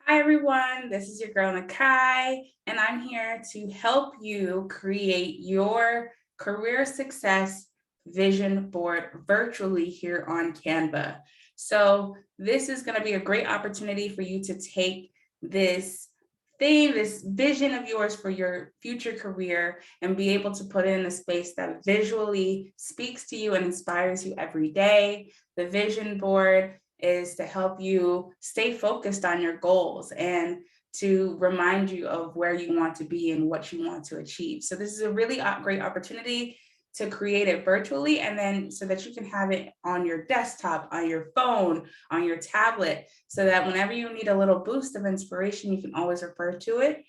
Hi everyone, this is your girl Nakai, and I'm here to help you create your career success vision board virtually here on Canva. So this is going to be a great opportunity for you to take this thing, this vision of yours for your future career and be able to put it in a space that visually speaks to you and inspires you every day. The vision board is to help you stay focused on your goals and to remind you of where you want to be and what you want to achieve. So this is a really great opportunity to create it virtually, and then so that you can have it on your desktop, on your phone, on your tablet, so that whenever you need a little boost of inspiration, you can always refer to it.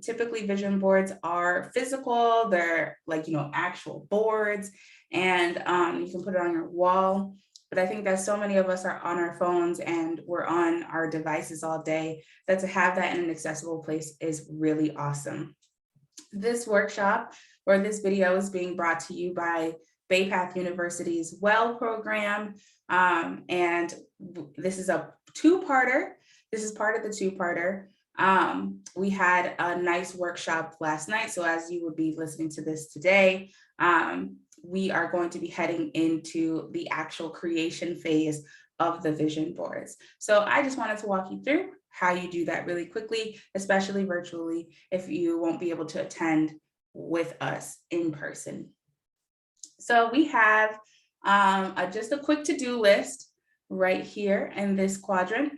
Typically vision boards are physical, they're like, actual boards, and you can put it on your wall. But I think that so many of us are on our phones and we're on our devices all day, that to have that in an accessible place is really awesome. This workshop or this video is being brought to you by Bay Path University's WELL program. And this is a two-parter. This is part of the two-parter. We had a nice workshop last night. So as you would be listening to this today, we are going to be heading into the actual creation phase of the vision boards. So I just wanted to walk you through how you do that really quickly, especially virtually, if you won't be able to attend with us in person. So we have just a quick to-do list right here in this quadrant.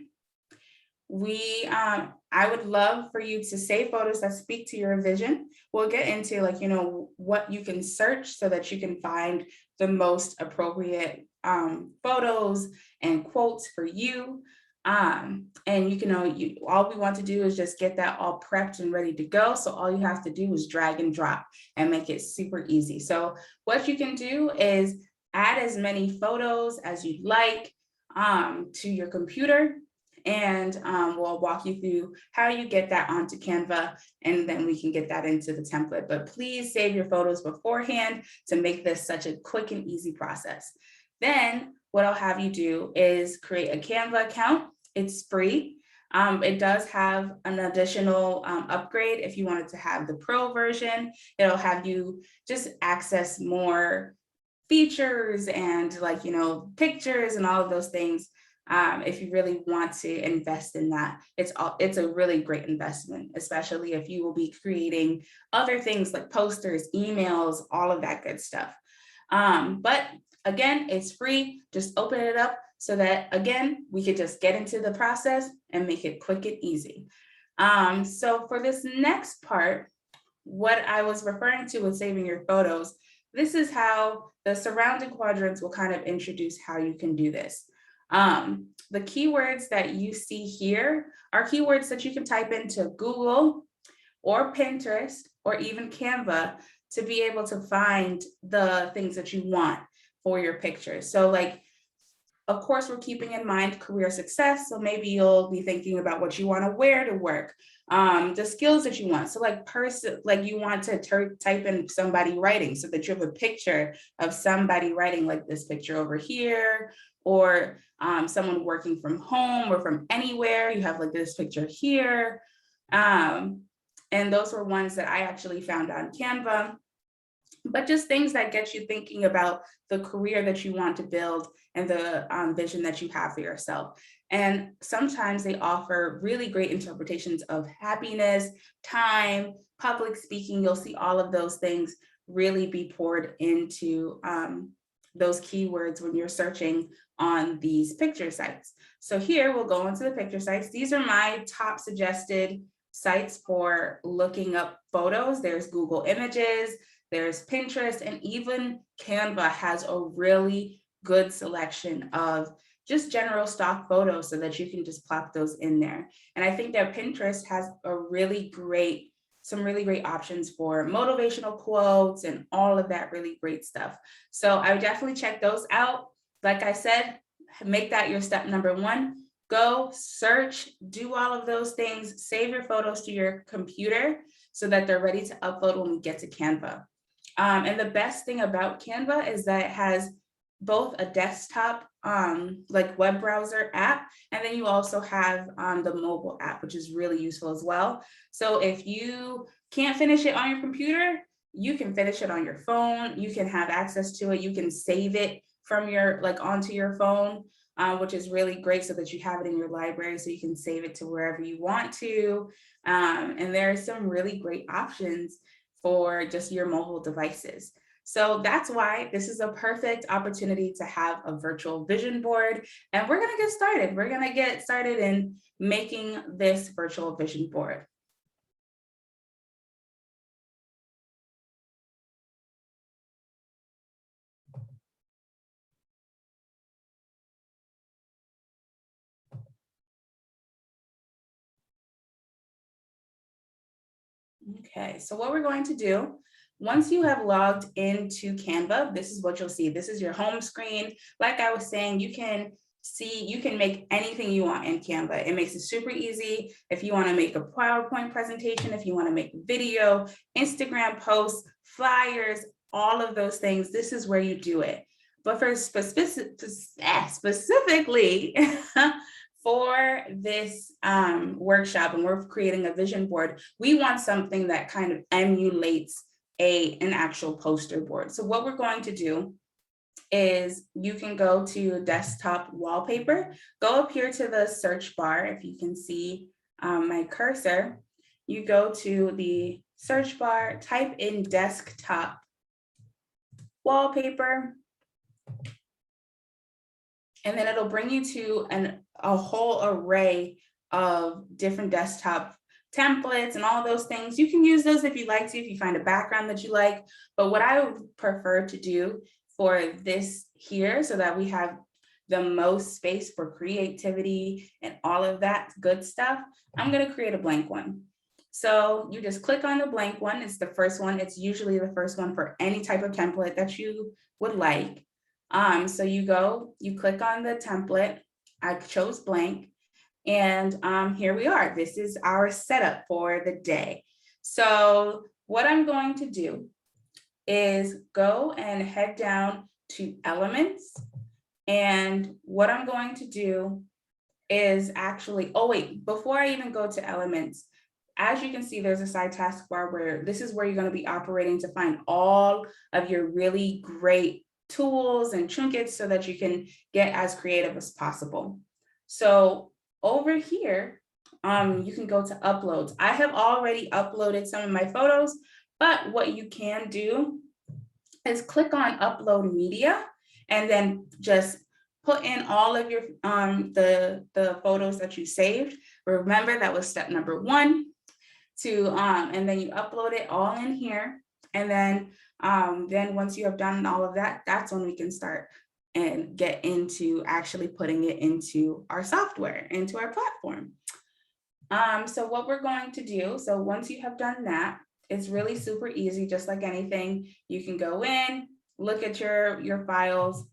I would love for you to save photos that speak to your vision. We'll get into what you can search so that you can find the most appropriate photos and quotes for you. And all we want to do is just get that all prepped and ready to go. So all you have to do is drag and drop and make it super easy. So what you can do is add as many photos as you'd like to your computer. And we'll walk you through how you get that onto Canva, and then we can get that into the template. But please save your photos beforehand to make this such a quick and easy process. Then what I'll have you do is create a Canva account. It's free. It does have an additional upgrade if you wanted to have the pro version. It'll have you just access more features and pictures and all of those things. If you really want to invest in that, it's a really great investment, especially if you will be creating other things like posters, emails, all of that good stuff. But again, it's free. Just open it up so that, again, we could just get into the process and make it quick and easy. So for this next part, what I was referring to with saving your photos, this is how the surrounding quadrants will kind of introduce how you can do this. The keywords that you see here are keywords that you can type into Google or Pinterest or even Canva to be able to find the things that you want for your pictures. So of course, we're keeping in mind career success. So maybe you'll be thinking about what you want to wear to work, the skills that you want. So you want to type in somebody writing so that you have a picture of somebody writing, like this picture over here, or someone working from home or from anywhere. You have like this picture here. And those were ones that I actually found on Canva. But just things that get you thinking about the career that you want to build and the vision that you have for yourself. And sometimes they offer really great interpretations of happiness, time, public speaking. You'll see all of those things really be poured into those keywords when you're searching on these picture sites. So here we'll go into the picture sites. These are my top suggested sites for looking up photos. There's Google Images, there's Pinterest, and even Canva has a really good selection of just general stock photos so that you can just plop those in there. And I think that Pinterest has some really great options for motivational quotes and all of that really great stuff. So I would definitely check those out. Like I said, make that your step number one. Go search, do all of those things, save your photos to your computer so that they're ready to upload when we get to Canva. And the best thing about Canva is that it has both a desktop like web browser app. And then you also have the mobile app, which is really useful as well. So if you can't finish it on your computer, you can finish it on your phone. You can have access to it. You can save it from your, like onto your phone, which is really great so that you have it in your library so you can save it to wherever you want to. And there are some really great options for just your mobile devices. So that's why this is a perfect opportunity to have a virtual vision board. And we're gonna get started. We're gonna get started in making this virtual vision board. Okay, so what we're going to do, once you have logged into Canva, this is what you'll see. This is your home screen. Like I was saying, you can see, you can make anything you want in Canva. It makes it super easy. If you want to make a PowerPoint presentation, if you want to make a video, Instagram posts, flyers, all of those things, this is where you do it. But for specifically for this workshop, and we're creating a vision board, we want something that kind of emulates an actual poster board. So what we're going to do is you can go to desktop wallpaper, go up here to the search bar. If you can see my cursor, you go to the search bar, type in desktop wallpaper, and then it'll bring you to a whole array of different desktop templates and all of those things. You can use those if you like to, if you find a background that you like. But what I would prefer to do for this here, so that we have the most space for creativity and all of that good stuff, I'm going to create a blank one. So you just click on the blank one. It's the first one. It's usually the first one for any type of template that you would like. So you go, you click on the template. I chose blank, and here we are. This is our setup for the day. So what I'm going to do is go and head down to elements. And what I'm going to do is actually, oh wait, before I even go to elements, as you can see, there's a side taskbar where this is where you're going to be operating to find all of your really great tools and trinkets so that you can get as creative as possible. So over here, you can go to uploads. I have already uploaded some of my photos, but what you can do is click on upload media and then just put in all of your the photos that you saved. Remember, that was step number one. And then you upload it all in here. And then once you have done all of that, that's when we can start and get into actually putting it into our software, into our platform. So what we're going to do, so once you have done that, it's really super easy, just like anything. You can go in, look at your files,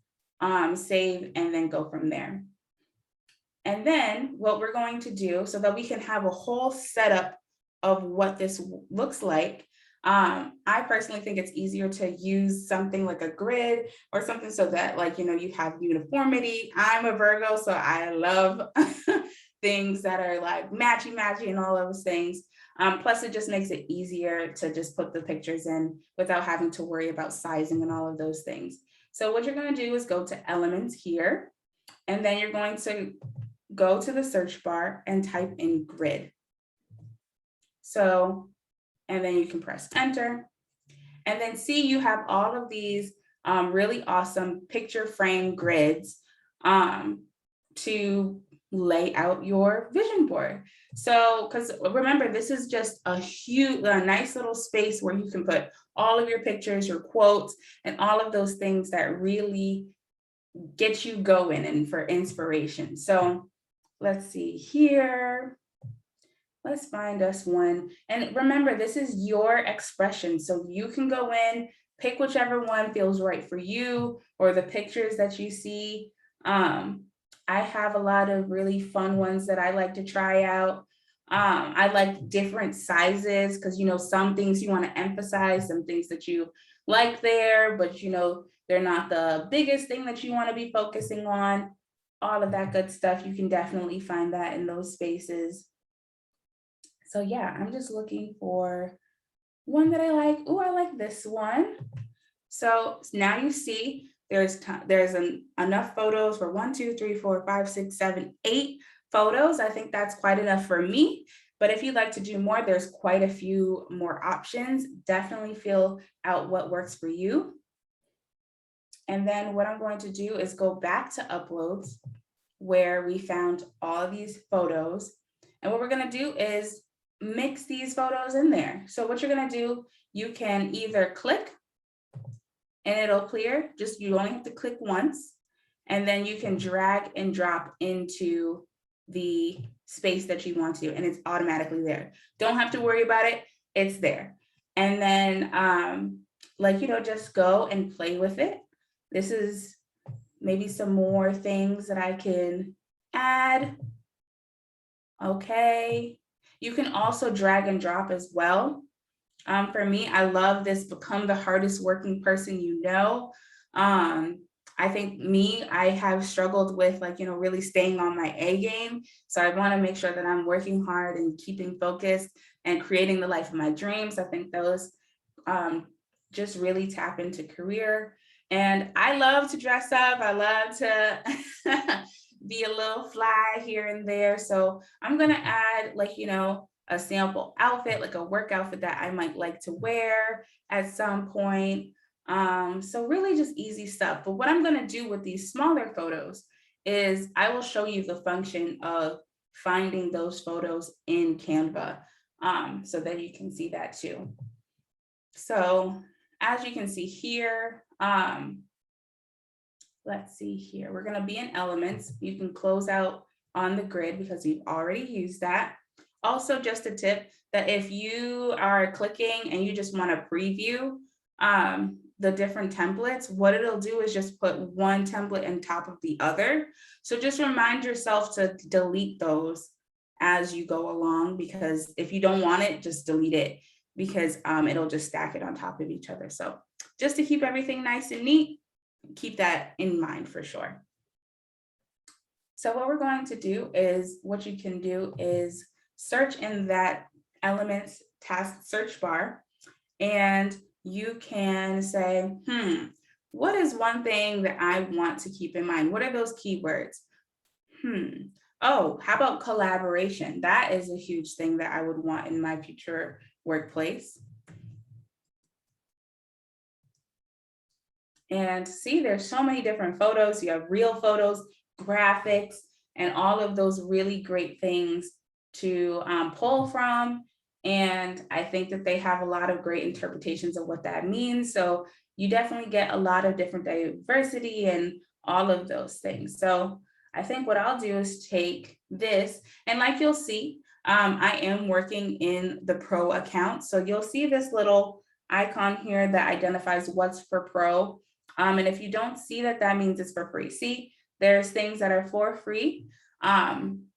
save, and then go from there. And then what we're going to do, so that we can have a whole setup of what this looks like, I personally think it's easier to use something like a grid or something so that, like, you know, you have uniformity. I'm a Virgo, so I love things that are like matchy and all those things. Plus, it just makes it easier to just put the pictures in without having to worry about sizing and all of those things. So what you're going to do is go to elements here, and then you're going to go to the search bar and type in grid. So, and then you can press enter, and then see you have all of these really awesome picture frame grids to lay out your vision board. So, because remember, this is just a nice little space where you can put all of your pictures, your quotes, and all of those things that really get you going and for inspiration. So let's see here. Let's find us one. And remember, this is your expression. So you can go in, pick whichever one feels right for you or the pictures that you see. I have a lot of really fun ones that I like to try out. I like different sizes because, you know, some things you want to emphasize, some things that you like there, but, you know, They're not the biggest thing that you want to be focusing on. All of that good stuff. You can definitely find that in those spaces. So yeah, I'm just looking for one that I like. Oh, I like this one. So now you see there's enough photos for 8 photos. I think that's quite enough for me. But if you'd like to do more, there's quite a few more options. Definitely fill out what works for you. And then what I'm going to do is go back to uploads where we found all of these photos. And what we're going to do is mix these photos in there. So what you're going to do, you can either click and it'll clear, just you only have to click once, and then you can drag and drop into the space that you want to, and it's automatically there. Don't have to worry about it, it's there. And then just go and play with it. This is maybe some more things that I can add. Okay, you can also drag and drop as well. For me, I love this become the hardest working person you know. I think I have struggled with really staying on my A game. So I want to make sure that I'm working hard and keeping focused and creating the life of my dreams. I think those just really tap into career. And I love to dress up. I love to be a little fly here and there. So I'm going to add a sample outfit, like a work outfit that I might like to wear at some point. So really just easy stuff. But what I'm going to do with these smaller photos is I will show you the function of finding those photos in Canva so that you can see that too. So as you can see here, let's see here, we're going to be in elements. You can close out on the grid because we've already used that. Also, just a tip that if you are clicking and you just want to preview the different templates, what it'll do is just put one template on top of the other. So just remind yourself to delete those as you go along, because if you don't want it, just delete it, because it'll just stack it on top of each other. So just to keep everything nice and neat, keep that in mind for sure. So what we're going to do is, what you can do is search in that elements task search bar, and you can say, what is one thing that I want to keep in mind? What are those keywords? Oh, how about collaboration? That is a huge thing that I would want in my future workplace. And see, there's so many different photos. You have real photos, graphics, and all of those really great things to pull from. And I think that they have a lot of great interpretations of what that means. So you definitely get a lot of different diversity and all of those things. So I think what I'll do is take this, and like you'll see, I am working in the pro account. So you'll see this little icon here that identifies what's for pro. And if you don't see that, that means it's for free. See, there's things that are for free.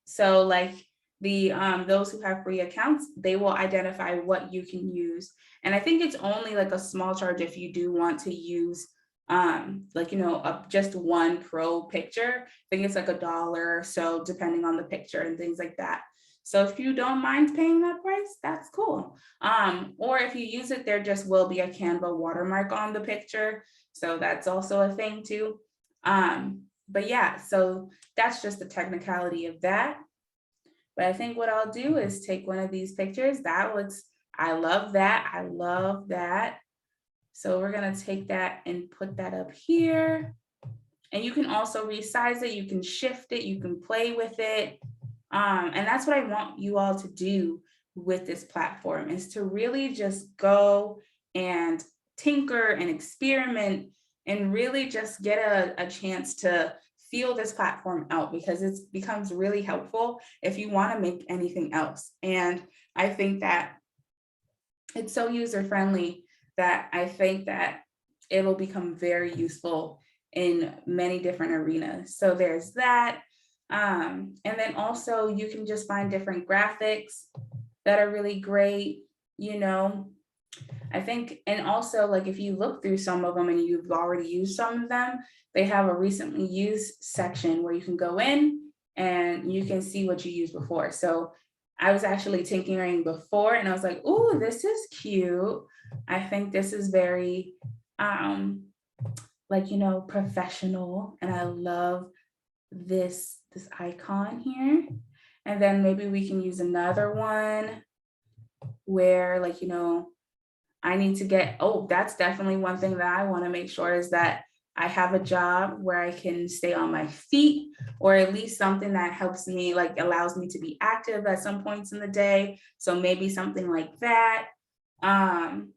So like those who have free accounts, they will identify what you can use. And I think it's only like a small charge if you do want to use just one pro picture. I think it's like $1 or so, depending on the picture and things like that. So if you don't mind paying that price, that's cool. Or if you use it, there just will be a Canva watermark on the picture. So that's also a thing too. But yeah, so that's just the technicality of that. But I think what I'll do is take one of these pictures. I love that. I love that. So we're gonna take that and put that up here. And you can also resize it. You can shift it. You can play with it. And that's what I want you all to do with this platform, is to really just go and tinker and experiment and really just get a chance to feel this platform out, because it becomes really helpful if you want to make anything else. And I think that it's so user-friendly that I think that it'll become very useful in many different arenas. So there's that. And then also you can just find different graphics that are really great, I think, and also like if you look through some of them and you've already used some of them, they have a recently used section where you can go in and you can see what you used before. So I was actually tinkering before and I was like, oh, this is cute. I think this is very like, you know, professional. And I love this icon here. And then maybe we can use another one where like, you know, I need to get, oh, that's definitely one thing that I want to make sure is that I have a job where I can stay on my feet, or at least something that helps me, like allows me to be active at some points in the day. So maybe something like that. Um,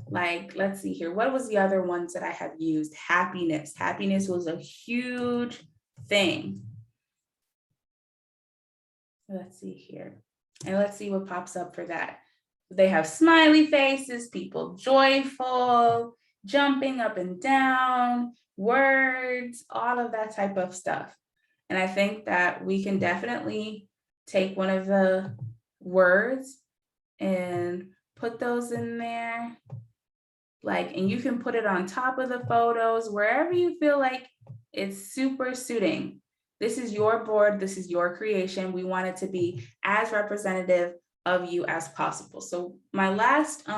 like, let's see here. What was the other ones that I have used? Happiness. Happiness was a huge thing. Let's see here. And let's see what pops up for that. They have smiley faces, people joyful, jumping up and down, words, all of that type of stuff. And I think that we can definitely take one of the words and put those in there. Like, and you can put it on top of the photos, wherever you feel like it's super suiting. This is your board, this is your creation. We want it to be as representative of you as possible. So my last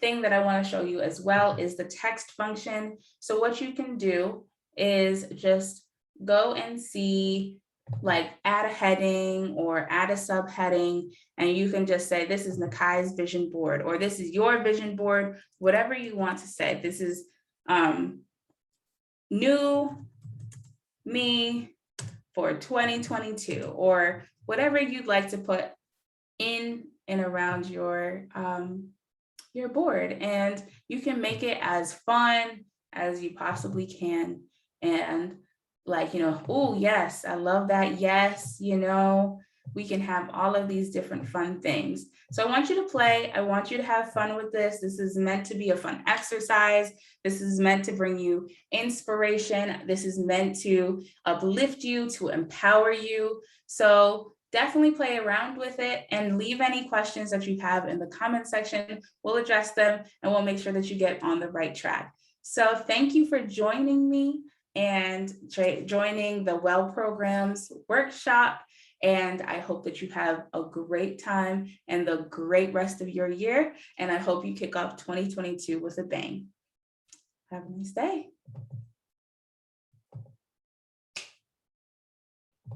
thing that I want to show you as well is the text function. So what you can do is just go and see, like add a heading or add a subheading, and you can just say, this is Nakai's vision board, or this is your vision board, whatever you want to say. This is new me for 2022, or whatever you'd like to put in and around your board. And you can make it as fun as you possibly can. And like, you know, oh, yes, I love that. Yes, you know, we can have all of these different fun things. So I want you to play. I want you to have fun with this. This is meant to be a fun exercise. This is meant to bring you inspiration. This is meant to uplift you, to empower you. So definitely play around with it and leave any questions that you have in the comment section. We'll address them and we'll make sure that you get on the right track. So thank you for joining me and joining the Well Programs workshop. And I hope that you have a great time and the great rest of your year. And I hope you kick off 2022 with a bang. Have a nice day.